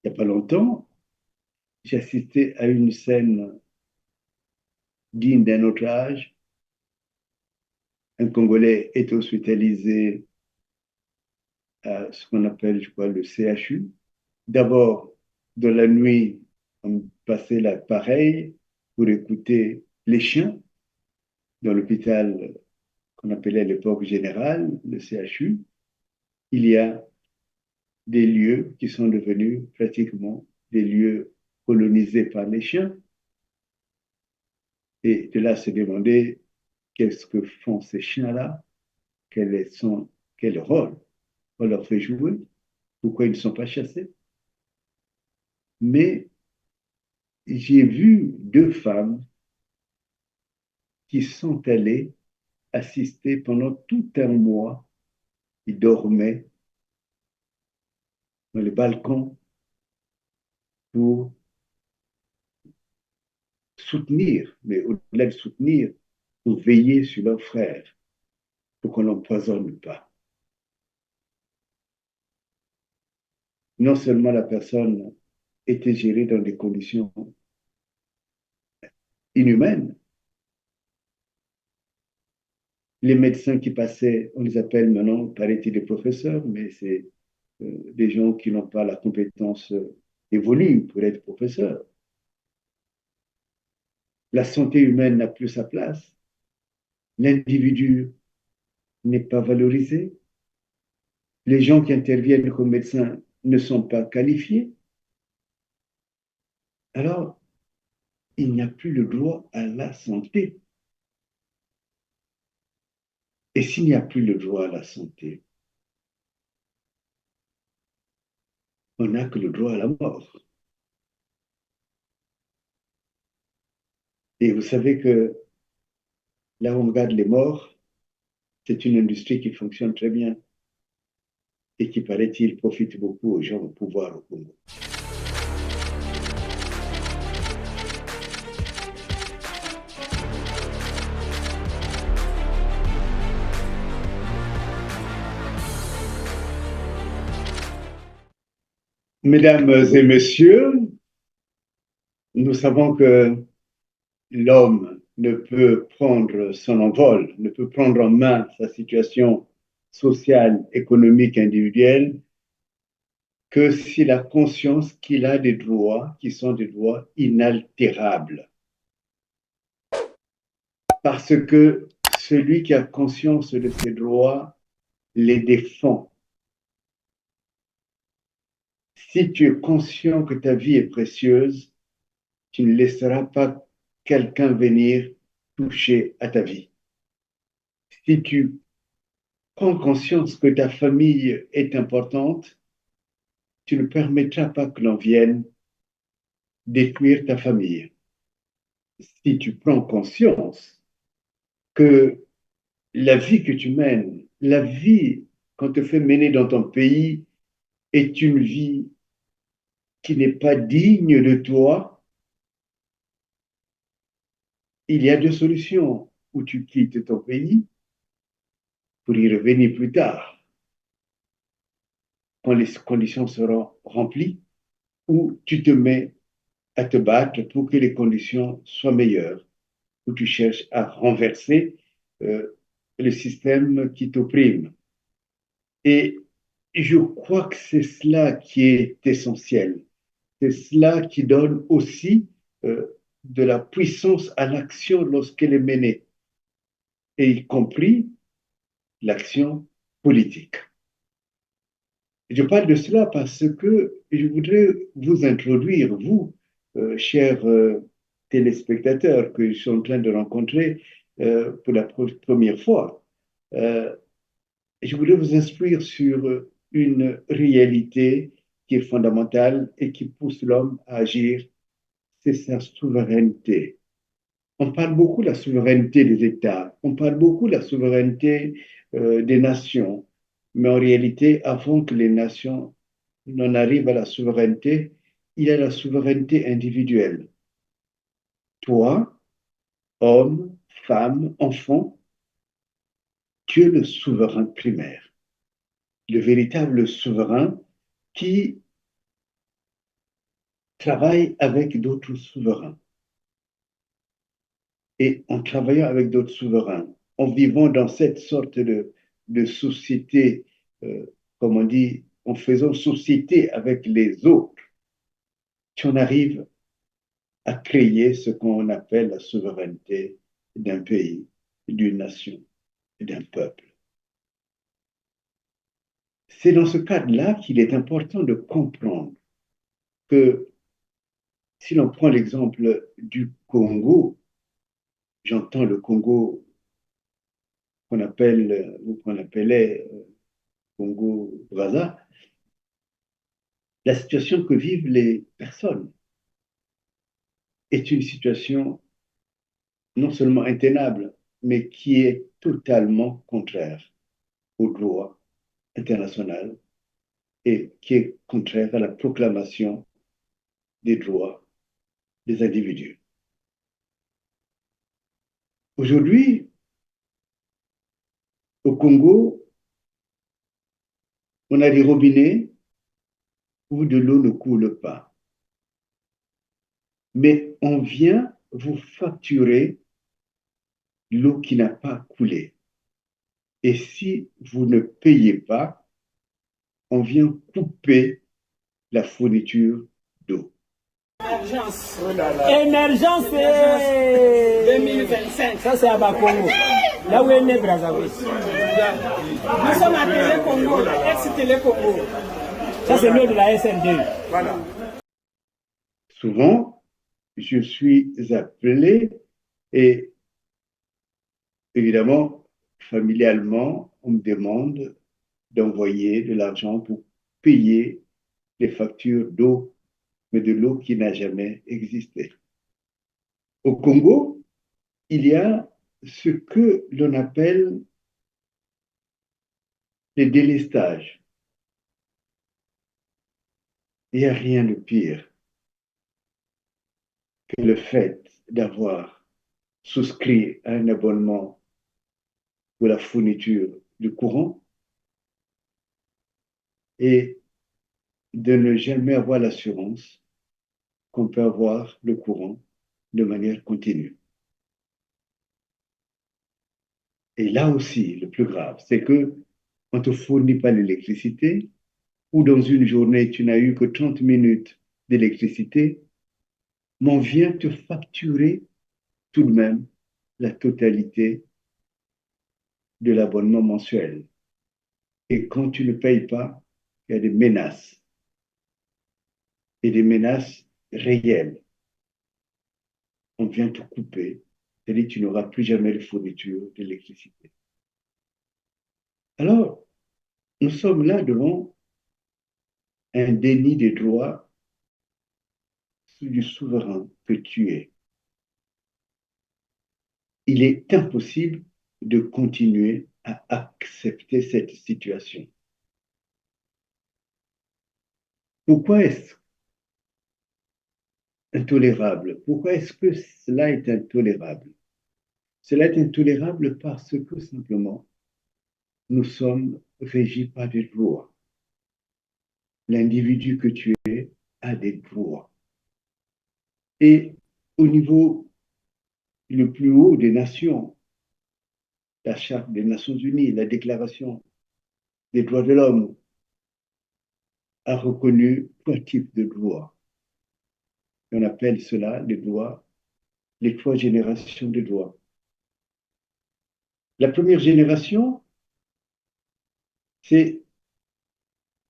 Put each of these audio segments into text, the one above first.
il n'y a pas longtemps, j'ai assisté à une scène digne d'un autre âge. Un Congolais est hospitalisé à ce qu'on appelle, je crois, le CHU. D'abord, dans la nuit, on passait l'appareil pour écouter les chiens dans l'hôpital qu'on appelait à l'époque général, le CHU. Il y a des lieux qui sont devenus pratiquement des lieux colonisés par les chiens. Et de là se demander qu'est-ce que font ces chiens-là, quel rôle on leur fait jouer, pourquoi ils ne sont pas chassés. Mais j'ai vu deux femmes qui sont allées assister pendant tout un mois. Ils dormaient dans les balcons pour soutenir, mais au-delà de soutenir, pour veiller sur leurs frères, pour qu'on n'empoisonne pas. Non seulement la personne était gérée dans des conditions inhumaines, les médecins qui passaient, on les appelle maintenant, paraît-il, des professeurs, mais c'est des gens qui n'ont pas la compétence évolue pour être professeurs. La santé humaine n'a plus sa place. L'individu n'est pas valorisé. Les gens qui interviennent comme médecins ne sont pas qualifiés. Alors, il n'y a plus le droit à la santé. Et s'il n'y a plus le droit à la santé, on n'a que le droit à la mort. Et vous savez que là où on regarde les morts, c'est une industrie qui fonctionne très bien et qui, paraît-il, profite beaucoup aux gens au pouvoir au Congo. Mesdames et messieurs, nous savons que l'homme ne peut prendre son envol, ne peut prendre en main sa situation sociale, économique, individuelle, que s'il a conscience qu'il a des droits qui sont des droits inaltérables. Parce que celui qui a conscience de ses droits les défend. Si tu es conscient que ta vie est précieuse, tu ne laisseras pas quelqu'un venir toucher à ta vie. Si tu prends conscience que ta famille est importante, tu ne permettras pas que l'on vienne détruire ta famille. Si tu prends conscience que la vie que tu mènes, la vie qu'on te fait mener dans ton pays est une vie qui n'est pas digne de toi, il y a deux solutions. Ou tu quittes ton pays pour y revenir plus tard, quand les conditions seront remplies, ou tu te mets à te battre pour que les conditions soient meilleures, où tu cherches à renverser le système qui t'opprime. Et je crois que c'est cela qui est essentiel. C'est cela qui donne aussi de la puissance à l'action lorsqu'elle est menée, et y compris l'action politique. Je parle de cela parce que je voudrais vous introduire, vous, chers téléspectateurs que je suis en train de rencontrer pour la première fois. Euh, je voudrais vous instruire sur une réalité qui est fondamentale et qui pousse l'homme à agir, c'est sa souveraineté. On parle beaucoup de la souveraineté des États, on parle beaucoup de la souveraineté des nations, mais en réalité, avant que les nations n'en arrivent à la souveraineté, il y a la souveraineté individuelle. Toi, homme, femme, enfant, tu es le souverain primaire, le véritable souverain qui travaille avec d'autres souverains. Et en travaillant avec d'autres souverains, en vivant dans cette sorte de société, comme on dit, en faisant société avec les autres, tu en arrives à créer ce qu'on appelle la souveraineté d'un pays, d'une nation et d'un peuple. C'est dans ce cadre-là qu'il est important de comprendre que si l'on prend l'exemple du Congo, j'entends le Congo qu'on appelle ou qu'on appelait Congo-Brazza, la situation que vivent les personnes est une situation non seulement intenable, mais qui est totalement contraire au droit international et qui est contraire à la proclamation des droits des individus. Aujourd'hui, au Congo, on a des robinets où de l'eau ne coule pas. Mais on vient vous facturer l'eau qui n'a pas coulé. Et si vous ne payez pas, on vient couper la fourniture d'eau. Émergence. Oh là là. Émergence 2025. Ça, c'est à Bakongo. Là où est né Brazzaville. Nous sommes à Télé Congo, ex-Télé Congo. Ça, c'est l'eau de la SND. Voilà. Souvent, je suis appelé et évidemment, familialement, on me demande d'envoyer de l'argent pour payer les factures d'eau, mais de l'eau qui n'a jamais existé. Au Congo, il y a ce que l'on appelle les délestages. Il n'y a rien de pire que le fait d'avoir souscrit à un abonnement pour la fourniture du courant et de ne jamais avoir l'assurance qu'on peut avoir le courant de manière continue. Et là aussi, le plus grave, c'est que on ne te fournit pas l'électricité ou dans une journée, tu n'as eu que 30 minutes d'électricité, mais on vient te facturer tout de même la totalité de l'abonnement mensuel. Et quand tu ne payes pas, il y a des menaces et des menaces réelles. On vient te couper, c'est-à-dire que tu n'auras plus jamais de fourniture d'électricité. Alors, nous sommes là devant un déni des droits du souverain que tu es. Il est impossible de continuer à accepter cette situation. Pourquoi est-ce intolérable? Pourquoi est-ce que cela est intolérable? Cela est intolérable parce que simplement, nous sommes régis par des lois. L'individu que tu es a des droits. Et au niveau le plus haut des nations, la Charte des Nations Unies, la Déclaration des droits de l'homme, a reconnu trois types de droits. On appelle cela les droits, les trois générations de droits. La première génération, c'est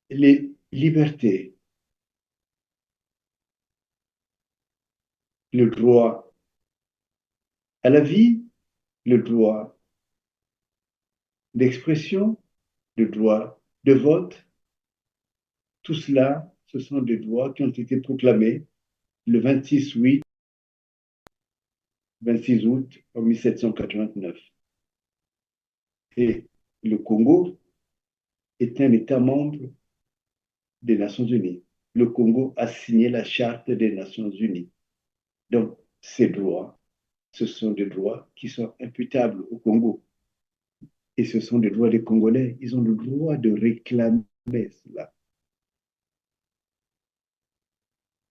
les libertés, le droit à la vie, le droit d'expression, le droit de vote. Tout cela, ce sont des droits qui ont été proclamés le 26 août en 1789. Et le Congo est un État membre des Nations Unies. Le Congo a signé la Charte des Nations Unies. Donc, ces droits, ce sont des droits qui sont imputables au Congo. Et ce sont des droits des Congolais. Ils ont le droit de réclamer cela.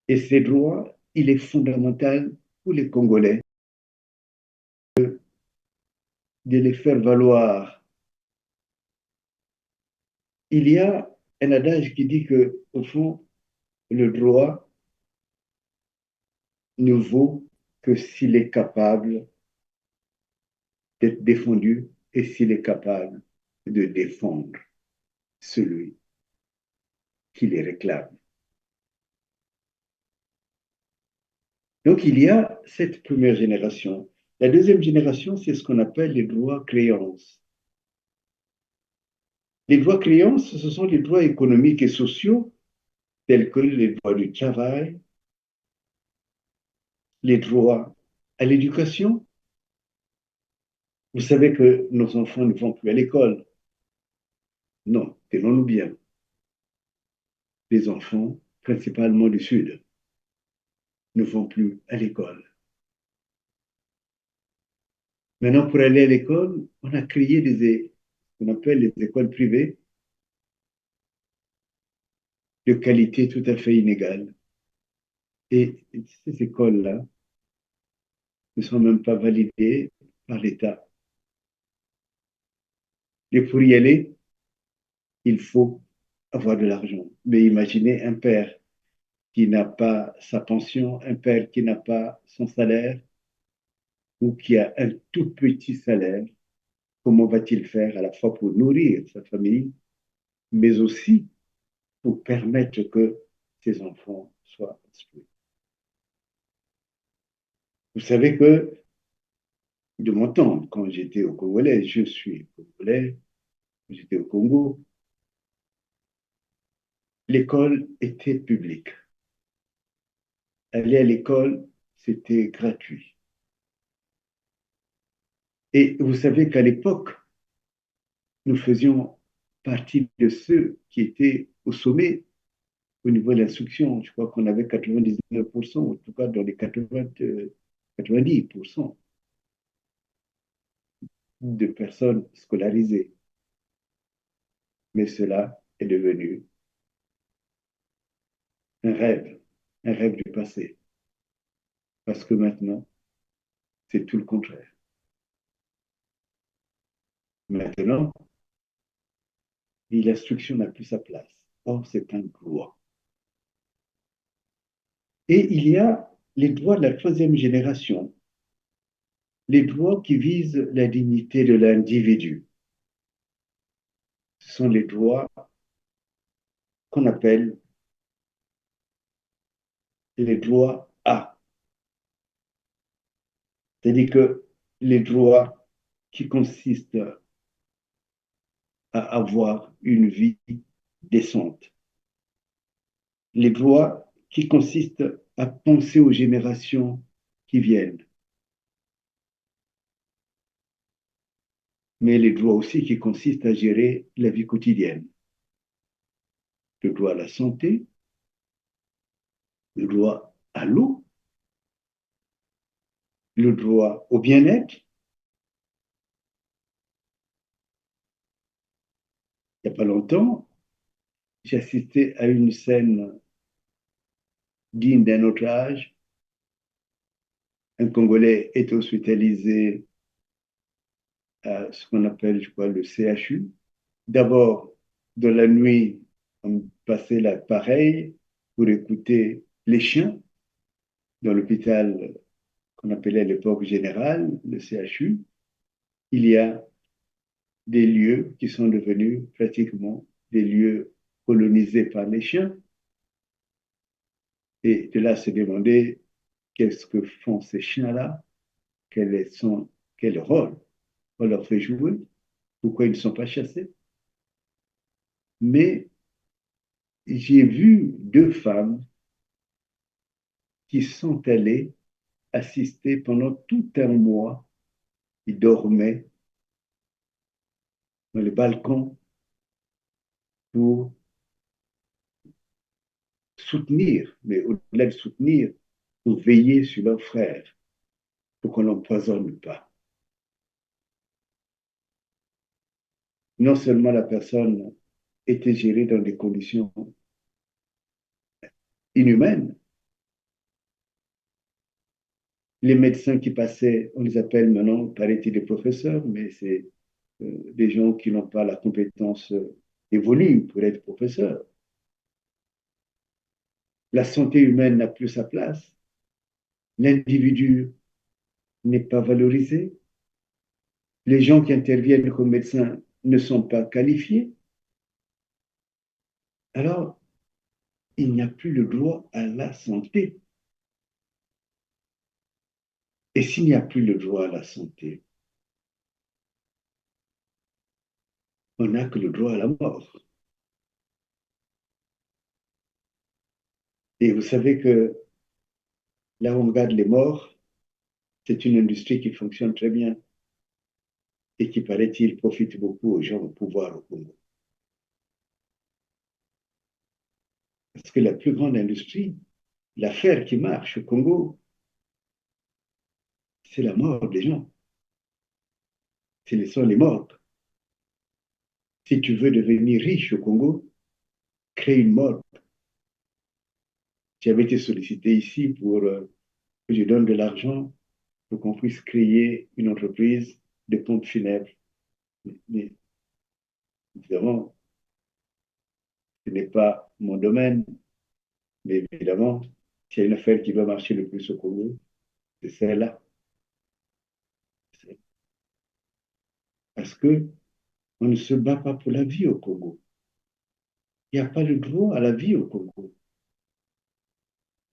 Et ces droits, il est fondamental pour les Congolais de les faire valoir. Il y a un adage qui dit que, au fond, le droit ne vaut que s'il est capable d'être défendu et s'il est capable de défendre celui qui les réclame. Donc, il y a cette première génération. La deuxième génération, c'est ce qu'on appelle les droits créances. Les droits créances, ce sont les droits économiques et sociaux, tels que les droits du travail, les droits à l'éducation. Vous savez que nos enfants ne vont plus à l'école. Non, tenons-nous bien. Les enfants, principalement du Sud, ne vont plus à l'école. Maintenant, pour aller à l'école, on a créé ce qu'on appelle les écoles privées de qualité tout à fait inégale. Et ces écoles-là ne sont même pas validées par l'État. Et pour y aller, il faut avoir de l'argent. Mais imaginez un père qui n'a pas sa pension, un père qui n'a pas son salaire ou qui a un tout petit salaire. Comment va-t-il faire à la fois pour nourrir sa famille, mais aussi pour permettre que ses enfants soient instruits? Vous savez que de mon temps, quand j'étais au Congolais, je suis congolais, j'étais au Congo, l'école était publique. Aller à l'école, c'était gratuit. Et vous savez qu'à l'époque, nous faisions partie de ceux qui étaient au sommet au niveau de l'instruction. Je crois qu'on avait 99%, en tout cas dans les 80, 90% de personnes scolarisées. Mais cela est devenu un rêve du passé. Parce que maintenant, c'est tout le contraire. Maintenant, l'instruction n'a plus sa place. Or, c'est un droit. Et il y a les droits de la troisième génération, les droits qui visent la dignité de l'individu. Ce sont les droits qu'on appelle les droits A. C'est-à-dire que les droits qui consistent à avoir une vie décente. Les droits qui consistent à penser aux générations qui viennent. Mais les droits aussi qui consistent à gérer la vie quotidienne. Le droit à la santé, le droit à l'eau, le droit au bien-être. Il n'y a pas longtemps, j'ai assisté à une scène digne d'un autre âge. Un Congolais est hospitalisé à ce qu'on appelle, je crois, le CHU. D'abord, dans la nuit, on passait l'appareil pour écouter les chiens dans l'hôpital qu'on appelait à l'époque général, le CHU. Il y a des lieux qui sont devenus pratiquement des lieux colonisés par les chiens. Et de là se demander qu'est-ce que font ces chiens-là, quel rôle on leur fait jouer, pourquoi ils ne sont pas chassés. Mais j'ai vu deux femmes qui sont allées assister pendant tout un mois. Ils dormaient dans les balcons pour soutenir, mais au-delà de soutenir, pour veiller sur leurs frères, pour qu'on n'empoisonne pas. Non seulement la personne était gérée dans des conditions inhumaines, Les médecins qui passaient, on les appelle maintenant, paraît-il, des professeurs, mais c'est des gens qui n'ont pas la compétence évolue pour être professeurs. La santé humaine n'a plus sa place. L'individu n'est pas valorisé. Les gens qui interviennent comme médecins ne sont pas qualifiés. Alors, il n'y a plus le droit à la santé. Et s'il n'y a plus le droit à la santé, on n'a que le droit à la mort. Et vous savez que là où on regarde les morts, c'est une industrie qui fonctionne très bien et qui, paraît-il, profite beaucoup aux gens au pouvoir au Congo. Parce que la plus grande industrie, l'affaire qui marche au Congo, c'est la mort des gens. Ce sont les morts. Si tu veux devenir riche au Congo, crée une morgue. J'avais été sollicité ici pour que je donne de l'argent pour qu'on puisse créer une entreprise de pompes funèbres. Mais évidemment, ce n'est pas mon domaine, mais évidemment, s'il y a une affaire qui va marcher le plus au Congo, c'est celle-là. Parce que on ne se bat pas pour la vie au Congo. Il n'y a pas le droit à la vie au Congo.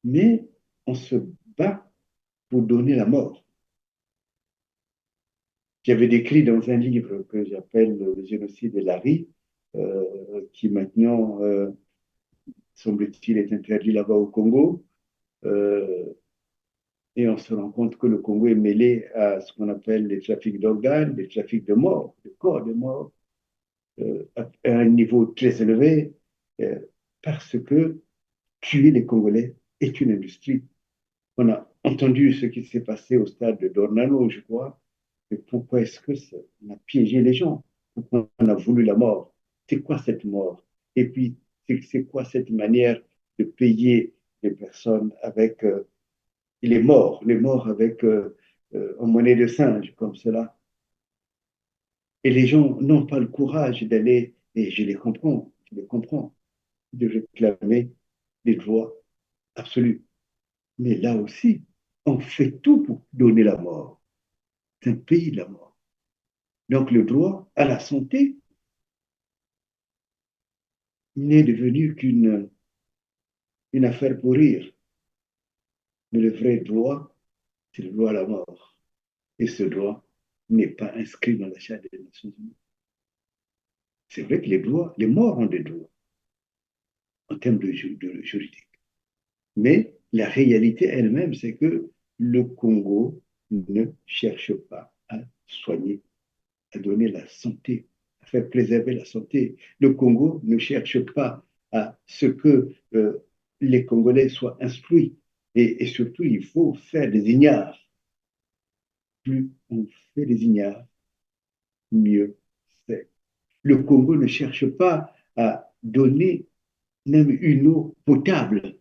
Mais on se bat pour donner la mort. J'avais décrit dans un livre que j'appelle Le génocide de Larry, qui maintenant, semble-t-il, est interdit là-bas au Congo. Euh, et on se rend compte que le Congo est mêlé à ce qu'on appelle les trafics d'organes, les trafics de morts, de corps de morts, à un niveau très élevé, euh, parce que tuer les Congolais est une industrie. On a entendu ce qui s'est passé au stade de Dornano, je crois. Mais pourquoi est-ce que ça, on a piégé les gens? Pourquoi on a voulu la mort? C'est quoi cette mort? Et puis, c'est quoi cette manière de payer les personnes avec les morts avec en monnaie de singe, comme cela? Et les gens n'ont pas le courage d'aller, et je les comprends, de réclamer des droits absolus. Mais là aussi, on fait tout pour donner la mort. C'est un pays de la mort. Donc le droit à la santé n'est devenu qu'une une affaire pour rire. Mais le vrai droit, c'est le droit à la mort. Et ce droit n'est pas inscrit dans la Charte des Nations Unies. C'est vrai que les morts ont des droits en termes de juridique. Mais la réalité elle-même, c'est que le Congo ne cherche pas à soigner, à donner la santé, à faire préserver la santé. Le Congo ne cherche pas à ce que les Congolais soient instruits. Et surtout, il faut faire des ignares. Plus on fait des ignares, mieux c'est. Le Congo ne cherche pas à donner même une eau potable.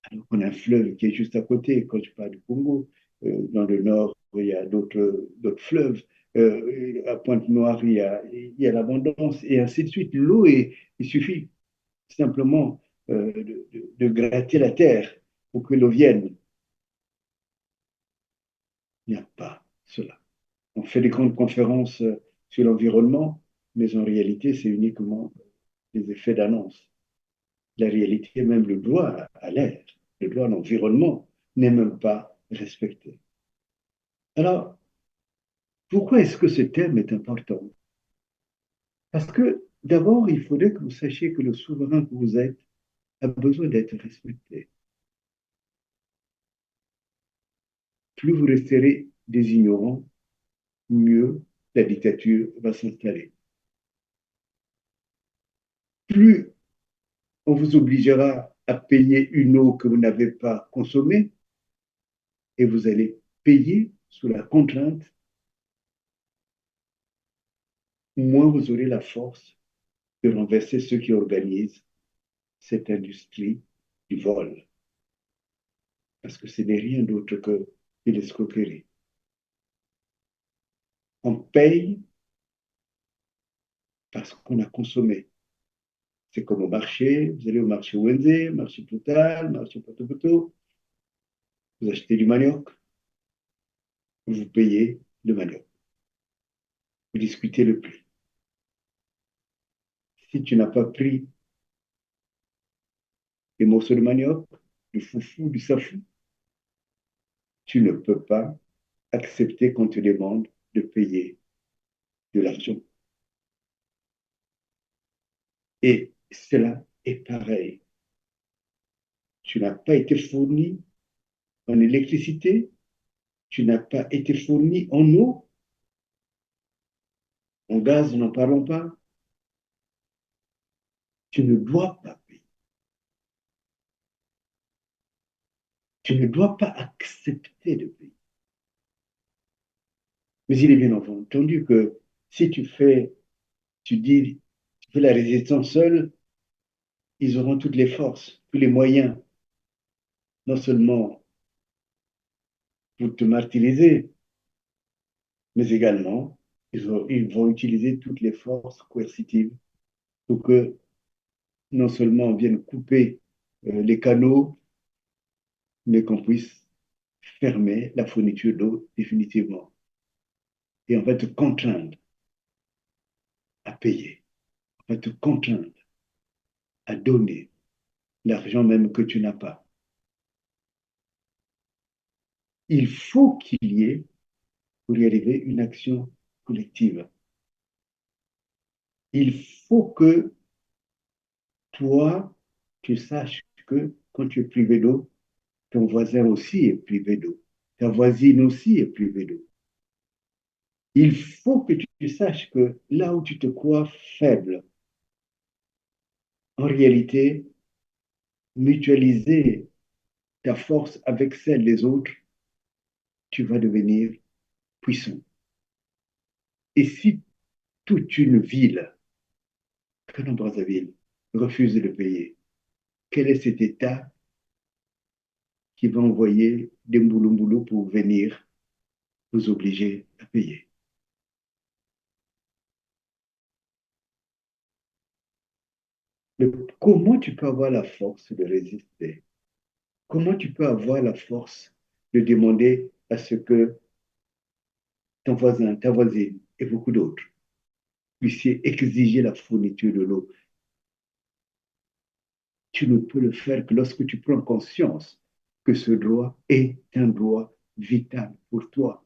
Alors qu'on a un fleuve qui est juste à côté. Quand je parle du Congo, dans le nord, il y a d'autres fleuves. À Pointe-Noire, il y a l'abondance, et ainsi de suite. L'eau, il suffit simplement de gratter la terre pour que l'eau vienne. Il n'y a pas cela. On fait des grandes conférences sur l'environnement, mais en réalité, c'est uniquement des effets d'annonce. La réalité, même le droit à l'air, le droit à l'environnement n'est même pas respecté. Alors, pourquoi est-ce que ce thème est important? Parce que d'abord, il faudrait que vous sachiez que le souverain que vous êtes a besoin d'être respecté. Plus vous resterez des ignorants, mieux la dictature va s'installer. Plus on vous obligera à payer une eau que vous n'avez pas consommée, et vous allez payer sous la contrainte, moins vous aurez la force de renverser ceux qui organisent cette industrie du vol. Parce que ce n'est rien d'autre que et l'escroquerie. On paye parce qu'on a consommé. C'est comme au marché, vous allez au marché Wenze, marché Total, marché Poto, vous achetez du manioc, vous payez le manioc, vous discutez le prix. Si tu n'as pas pris des morceaux de manioc, du foufou, du safou, tu ne peux pas accepter qu'on te demande de payer de l'argent. Et cela est pareil. Tu n'as pas été fourni en électricité, tu n'as pas été fourni en eau, en gaz, n'en parlons pas. Tu ne dois pas payer. Tu ne dois pas accepter de payer. Mais il est bien entendu que si tu dis, tu fais la résistance seule, ils auront toutes les forces, tous les moyens, non seulement pour te martyriser, mais également, ils vont utiliser toutes les forces coercitives pour que non seulement on vienne couper les canaux, mais qu'on puisse fermer la fourniture d'eau définitivement. Et on va te contraindre à payer, on va te contraindre à donner l'argent même que tu n'as pas. Il faut qu'il y ait, pour y arriver, une action collective. Il faut que toi, tu saches que quand tu es privé d'eau, ton voisin aussi est privé d'eau. Ta voisine aussi est privée d'eau. Il faut que tu saches que là où tu te crois faible, en réalité, mutualiser ta force avec celle des autres, tu vas devenir puissant. Et si toute une ville, comme Brazzaville, refuse de payer, quel est cet État qui va envoyer des mbouloumboulos pour venir vous obliger à payer? Mais comment tu peux avoir la force de résister? Comment tu peux avoir la force de demander à ce que ton voisin, ta voisine et beaucoup d'autres puissiez exiger la fourniture de l'eau? Tu ne peux le faire que lorsque tu prends conscience que ce droit est un droit vital pour toi,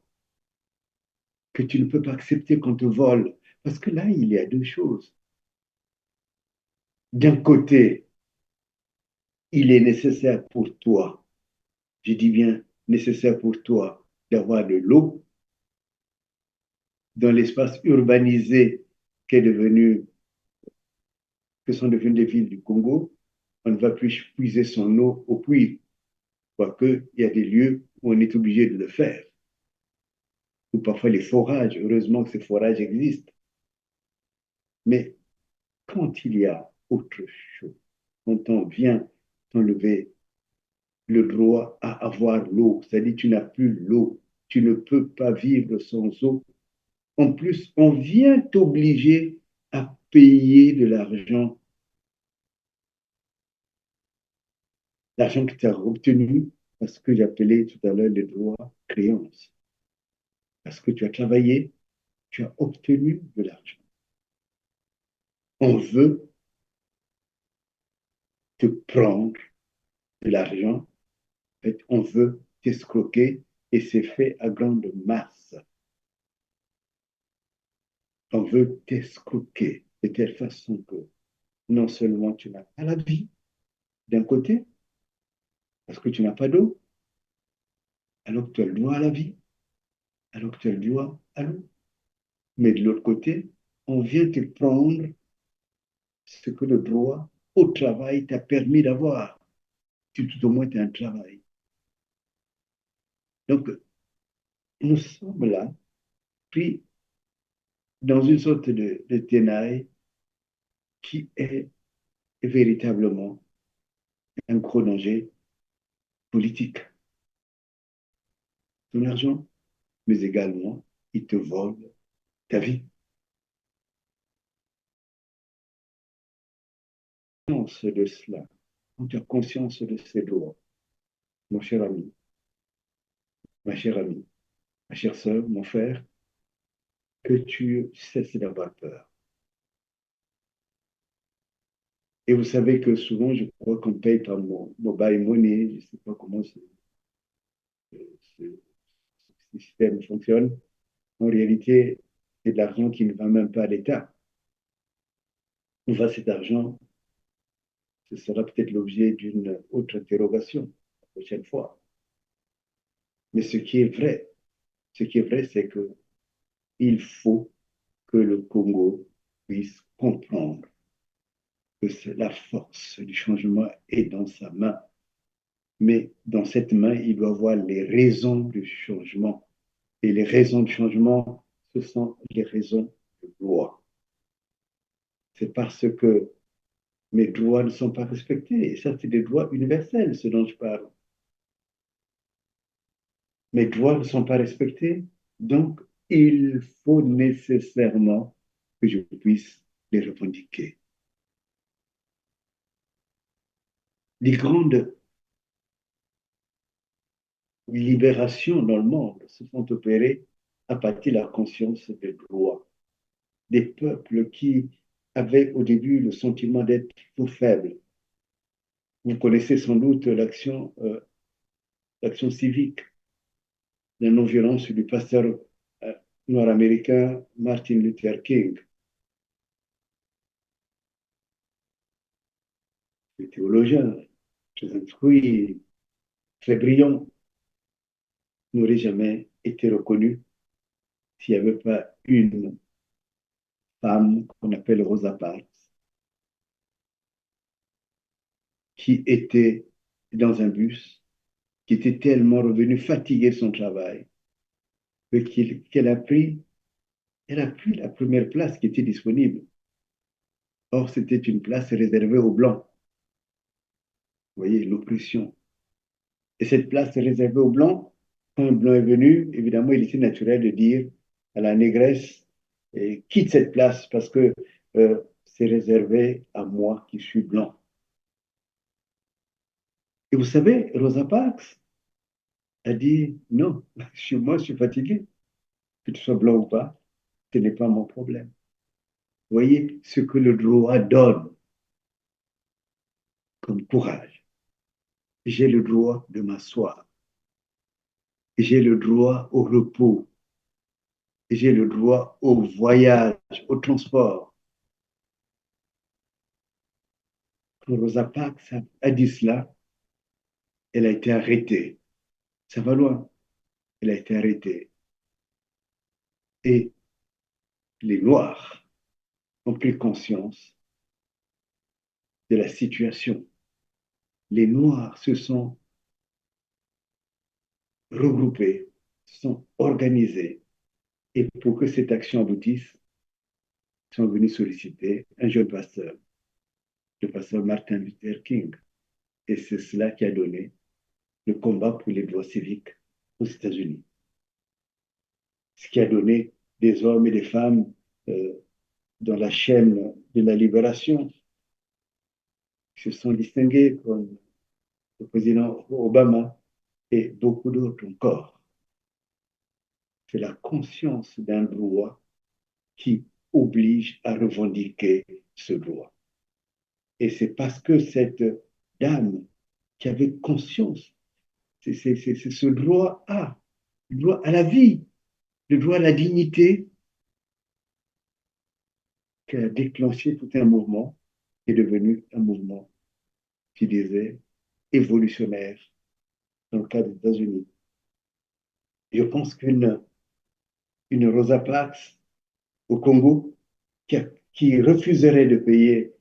que tu ne peux pas accepter qu'on te vole. Parce que là, il y a deux choses. D'un côté, il est nécessaire pour toi, je dis bien nécessaire pour toi, d'avoir de l'eau dans l'espace urbanisé que sont devenues les villes du Congo. On ne va plus puiser son eau au puits, quoique il y a des lieux où on est obligé de le faire. Ou parfois les forages, heureusement que ces forages existent. Mais quand il y a autre chose, quand on vient t'enlever le droit à avoir l'eau, c'est-à-dire tu n'as plus l'eau, tu ne peux pas vivre sans eau. En plus, on vient t'obliger à payer de l'argent que tu as obtenu, parce que j'appelais tout à l'heure le droit créance. Parce que tu as travaillé, tu as obtenu de l'argent. On veut te prendre de l'argent, en fait, on veut t'escroquer et c'est fait à grande masse. On veut t'escroquer de telle façon que non seulement tu n'as pas la vie d'un côté, parce que tu n'as pas d'eau, alors que tu as le droit à la vie, alors que tu as le droit à l'eau. Mais de l'autre côté, on vient te prendre ce que le droit au travail t'a permis d'avoir. Si tout au moins tu as un travail. Donc, nous sommes là, pris dans une sorte de tenaille qui est véritablement un gros danger politique. ton argent, mais également, ils te volent ta vie. Conscience de cela, quand tu as conscience de ces droits, mon cher ami, ma chère amie, ma chère sœur, mon frère, que tu cesses d'avoir peur. Et vous savez que souvent, je crois qu'on paye par mobile money, je ne sais pas comment ce système fonctionne. En réalité, c'est de l'argent qui ne va même pas à l'État. Où va cet argent? Ce sera peut-être l'objet d'une autre interrogation la prochaine fois. Mais ce qui est vrai, c'est que il faut que le Congo puisse comprendre que la force du changement est dans sa main. Mais dans cette main, il doit voir les raisons du changement. Et les raisons du changement, ce sont les raisons de loi. C'est parce que mes droits ne sont pas respectés. Et ça, c'est des droits universels, ce dont je parle. Mes droits ne sont pas respectés, donc il faut nécessairement que je puisse les revendiquer. Les grandes libérations dans le monde se sont opérées à partir de la conscience des droits. Des peuples qui avaient au début le sentiment d'être trop faibles. Vous connaissez sans doute l'action civique, la non-violence du pasteur nord-américain Martin Luther King. Le théologien, très instruit, très brillant, n'aurait jamais été reconnu s'il n'y avait pas une femme qu'on appelle Rosa Parks, qui était dans un bus, qui était tellement revenue fatiguée de son travail, qu'elle elle a pris la première place qui était disponible. Or, c'était une place réservée aux Blancs. Vous voyez, l'oppression. Et cette place réservée aux Blancs, quand un Blanc est venu, évidemment, il était naturel de dire à la négresse, quitte cette place parce que c'est réservé à moi qui suis blanc. Et vous savez, Rosa Parks a dit, non, moi, je suis fatigué. Que tu sois blanc ou pas, ce n'est pas mon problème. Vous voyez ce que le droit donne comme courage. J'ai le droit de m'asseoir. J'ai le droit au repos. J'ai le droit au voyage, au transport. Quand Rosa Parks a dit cela, elle a été arrêtée. Ça va loin. Elle a été arrêtée. Et les Noirs ont pris conscience de la situation. Les Noirs se sont regroupés, se sont organisés. Et pour que cette action aboutisse, ils sont venus solliciter un jeune pasteur, le pasteur Martin Luther King. Et c'est cela qui a donné le combat pour les droits civiques aux États-Unis. Ce qui a donné des hommes et des femmes dans la chaîne de la libération qui se sont distingués, comme le président Obama et beaucoup d'autres encore. C'est la conscience d'un droit qui oblige à revendiquer ce droit. Et c'est parce que cette dame qui avait conscience, c'est ce droit le droit à la vie, le droit à la dignité, qui a déclenché tout un mouvement qui est devenu un mouvement qui disait évolutionnaire dans le cas des États-Unis. Je pense une Rosa Parks au Congo qui refuserait de payer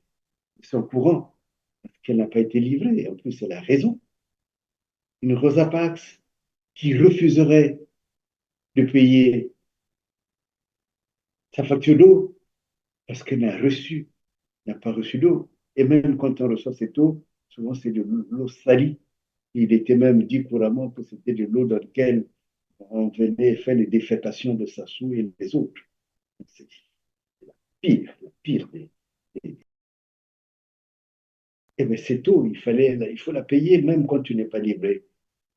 son courant parce qu'elle n'a pas été livrée. En plus, elle a raison. Une Rosa Parks qui refuserait de payer sa facture d'eau parce qu'elle n'a pas reçu d'eau. Et même quand on reçoit cette eau, souvent c'est de l'eau salie. Il était même dit couramment que c'était de l'eau dans laquelle On venait faire les défécations de Sassou et les autres. C'est la pire Eh bien, c'est tôt, il faut la payer même quand tu n'es pas livré.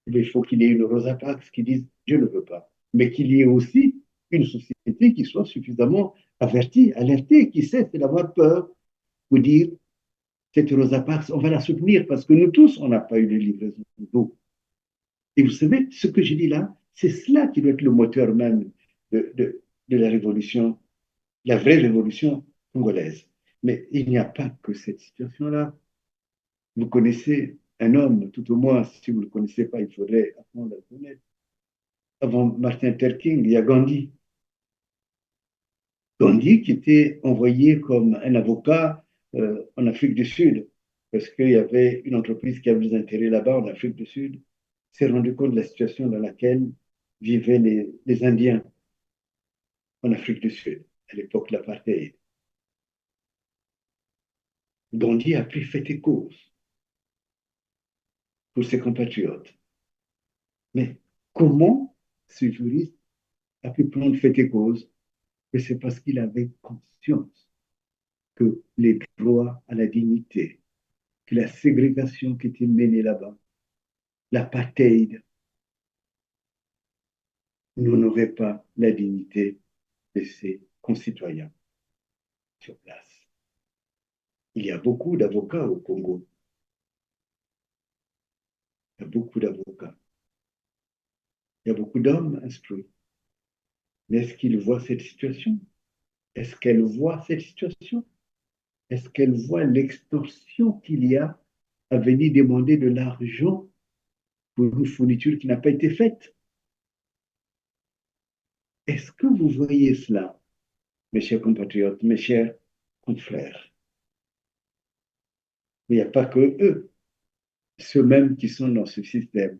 Il faut qu'il y ait une Rosa Parks qui dise je ne veux pas, mais qu'il y ait aussi une société qui soit suffisamment avertie, alertée, qui cesse d'avoir peur pour dire cette Rosa Parks, on va la soutenir parce que nous tous, on n'a pas eu de livraison d'eau. Et vous savez, ce que je dis là, c'est cela qui doit être le moteur même de la révolution, la vraie révolution congolaise. Mais il n'y a pas que cette situation-là. Vous connaissez un homme, tout au moins, si vous ne le connaissez pas, il faudrait apprendre à le connaître. Avant Martin Luther King, il y a Gandhi. Gandhi qui était envoyé comme un avocat en Afrique du Sud, parce qu'il y avait une entreprise qui avait des intérêts là-bas en Afrique du Sud, s'est rendu compte de la situation dans laquelle vivaient les Indiens en Afrique du Sud, à l'époque de l'apartheid. Gandhi a pris fait et cause pour ses compatriotes. Mais comment ce juriste a pu prendre fait et cause? Mais c'est parce qu'il avait conscience que les droits à la dignité, que la ségrégation qui était menée là-bas, l'apartheid, n'honorait pas la dignité de ses concitoyens sur place. Il y a beaucoup d'avocats au Congo. Il y a beaucoup d'avocats. Il y a beaucoup d'hommes instruits. Mais est-ce qu'ils voient cette situation? Est-ce qu'elles voient cette situation? Est-ce qu'elles voient l'extorsion qu'il y a à venir demander de l'argent pour une fourniture qui n'a pas été faite? Est-ce que vous voyez cela, mes chers compatriotes, mes chers confrères? Mais il n'y a pas que eux, ceux-mêmes qui sont dans ce système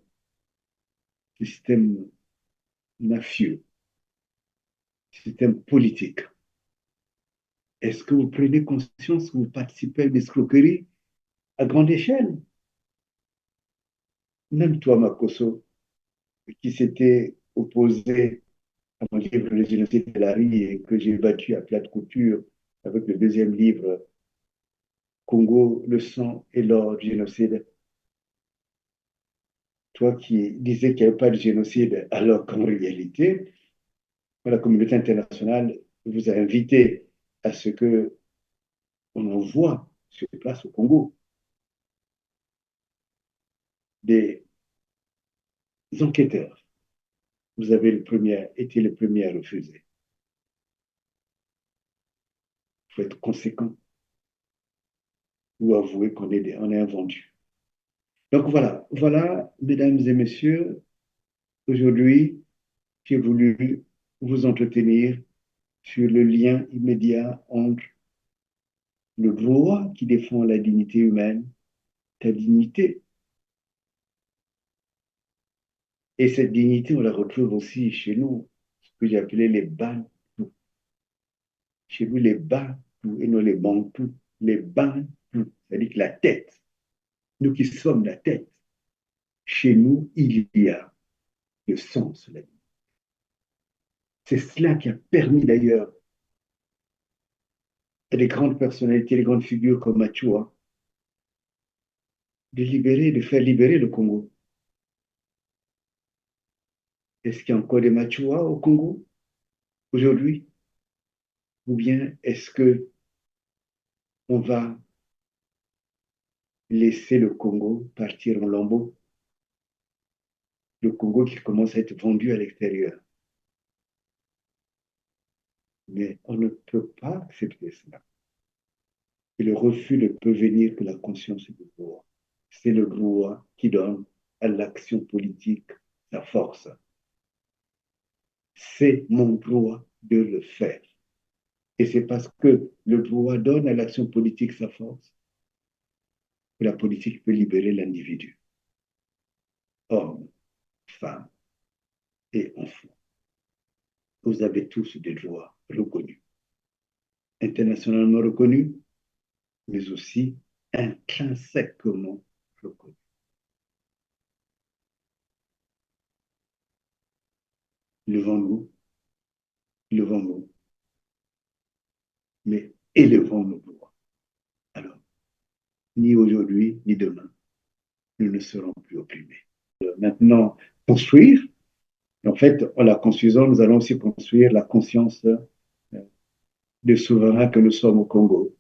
mafieux, système politique. Est-ce que vous prenez conscience que vous participez à une escroquerie à grande échelle? Même toi, Makoso, qui s'était opposé à mon livre Le génocide de la rue et que j'ai battu à plate couture avec le deuxième livre Congo, le sang et l'or du génocide. Toi qui disais qu'il n'y avait pas de génocide, alors qu'en réalité, la communauté internationale vous a invité à ce que on envoie sur place au Congo des enquêteurs. Vous avez été le premier à refuser. Il faut être conséquent ou avouer on est un vendu. Donc voilà, mesdames et messieurs, aujourd'hui, j'ai voulu vous entretenir sur le lien immédiat entre le droit qui défend la dignité humaine, ta dignité. Et cette dignité, on la retrouve aussi chez nous, ce que j'ai appelé les Bantous. Chez nous, les Bantous et non les Bantous. Les Bantous, c'est-à-dire que la tête, nous qui sommes la tête, chez nous, il y a le sens de la vie. C'est cela qui a permis d'ailleurs à des grandes personnalités, des grandes figures comme Machua, de faire libérer le Congo. Est-ce qu'il y a encore des Machua au Congo aujourd'hui? Ou bien est-ce que on va laisser le Congo partir en lambeaux? Le Congo qui commence à être vendu à l'extérieur. Mais on ne peut pas accepter cela. Et le refus ne peut venir que la conscience du droit. C'est le droit qui donne à l'action politique sa force. C'est mon droit de le faire. Et c'est parce que le droit donne à l'action politique sa force que la politique peut libérer l'individu. Hommes, femmes et enfants. Vous avez tous des droits reconnus. Internationalement reconnus, mais aussi intrinsèquement reconnus. levons-nous, levons-nous, mais élevons nos voix. Alors, ni aujourd'hui, ni demain, nous ne serons plus opprimés. Maintenant, construire, en fait, en la construisant, nous allons aussi construire la conscience des souverains que nous sommes au Congo.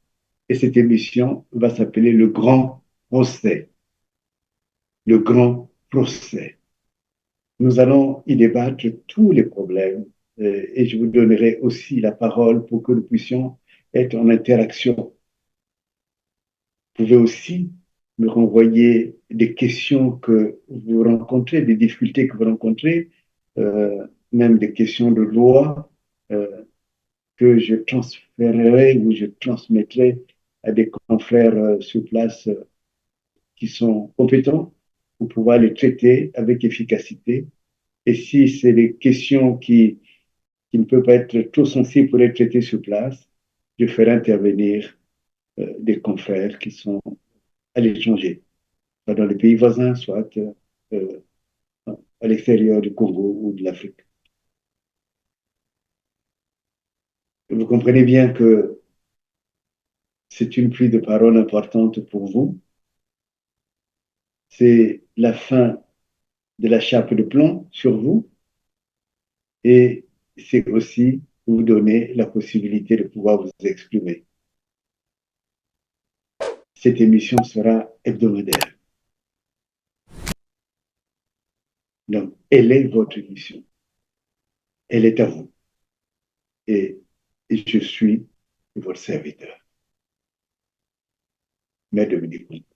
Et cette émission va s'appeler Le Grand Procès. Le Grand Procès. Nous allons y débattre tous les problèmes et je vous donnerai aussi la parole pour que nous puissions être en interaction. Vous pouvez aussi me renvoyer des questions que vous rencontrez, des difficultés que vous rencontrez, même des questions de loi que je transférerai ou je transmettrai à des confrères sur place qui sont compétents pour pouvoir les traiter avec efficacité. Et si c'est des questions qui ne peuvent pas être trop sensibles pour être traitées sur place, je ferai intervenir des confrères qui sont à l'étranger, soit dans les pays voisins, soit euh, à l'extérieur du Congo ou de l'Afrique. Vous comprenez bien que c'est une prise de parole importante pour vous. C'est la fin de la chape de plomb sur vous et c'est aussi vous donner la possibilité de pouvoir vous exprimer. Cette émission sera hebdomadaire. Donc, elle est votre émission. Elle est à vous. Et je suis votre serviteur. Maître Dominique.